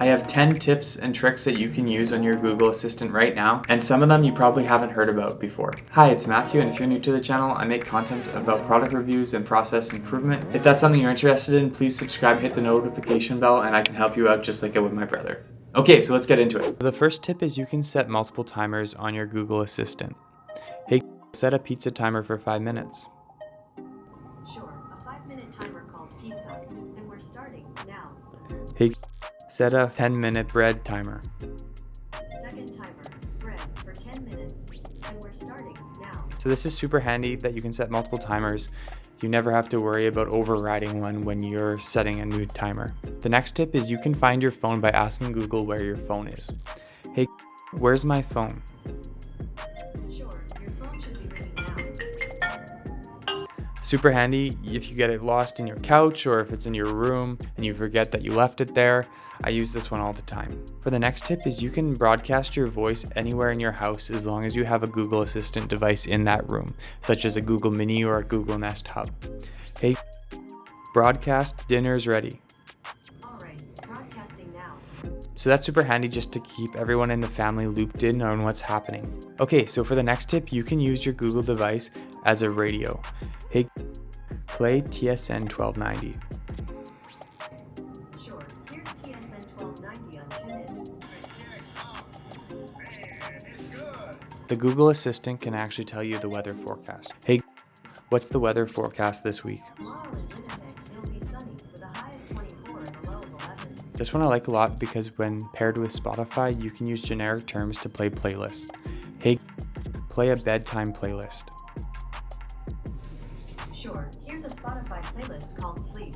I have 10 tips and tricks that you can use on your Google Assistant right now, and some of them you probably haven't heard about before. Hi, it's Matthew, and if you're new to the channel, I make content about product reviews and process improvement. If that's something you're interested in, please subscribe, hit the notification bell, and I can help you out just like I would my brother. Okay, so let's get into it. The first tip is you can set multiple timers on your Google Assistant. Hey, set a pizza timer for 5 minutes. Sure, a 5-minute timer called pizza, and we're starting now. Hey, set a 10-minute bread timer. Second timer, bread for 10 minutes, and we're starting now. So this is super handy that you can set multiple timers. You never have to worry about overriding one when you're setting a new timer. The next tip is you can find your phone by asking Google where your phone is. Hey, where's my phone? Sure, your phone should be ringing now. Super handy if you get it lost in your couch or if it's in your room and you forget that you left it there. I use this one all the time. For the next tip is you can broadcast your voice anywhere in your house as long as you have a Google Assistant device in that room, such as a Google Mini or a Google Nest Hub. Hey, broadcast, dinner's ready. Alright, broadcasting now. So that's super handy just to keep everyone in the family looped in on what's happening. Okay, so for the next tip, you can use your Google device as a radio. Hey, play TSN 1290. Sure, here's TSN 1290 on TuneIn. The Google Assistant can actually tell you the weather forecast. Hey, what's the weather forecast this week? Tomorrow in Winnipeg, it'll be sunny with a high of 24 and a low of 11. This one I like a lot because when paired with Spotify, you can use generic terms to play playlists. Hey, play a bedtime playlist. Sure, here's a Spotify playlist called Sleep.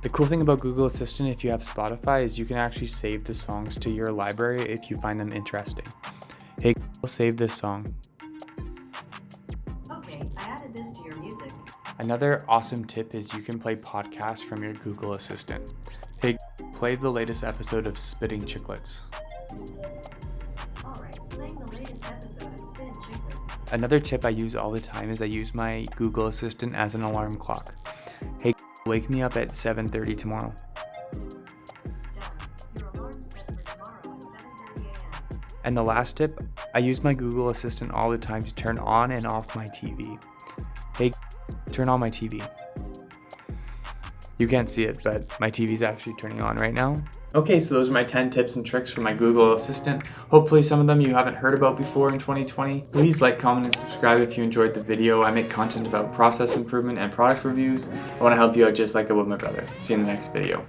The cool thing about Google Assistant if you have Spotify is you can actually save the songs to your library if you find them interesting. Hey, save this song. Okay, I added this to your music. Another awesome tip is you can play podcasts from your Google Assistant. Hey, play the latest episode of Spitting Chicklets. Alright, playing the latest episode of Spin Chicklets. Another tip I use all the time is I use my Google Assistant as an alarm clock. Hey, wake me up at 7:30 tomorrow. Done. Your alarm's set for tomorrow at 7:30 a.m. And the last tip, I use my Google Assistant all the time to turn on and off my TV. Hey, turn on my TV. You can't see it, but my TV's actually turning on right now. Okay, so those are my 10 tips and tricks for my Google Assistant. Hopefully some of them you haven't heard about before in 2020. Please like, comment, and subscribe if you enjoyed the video. I make content about process improvement and product reviews. I want to help you out just like I would my brother. See you in the next video.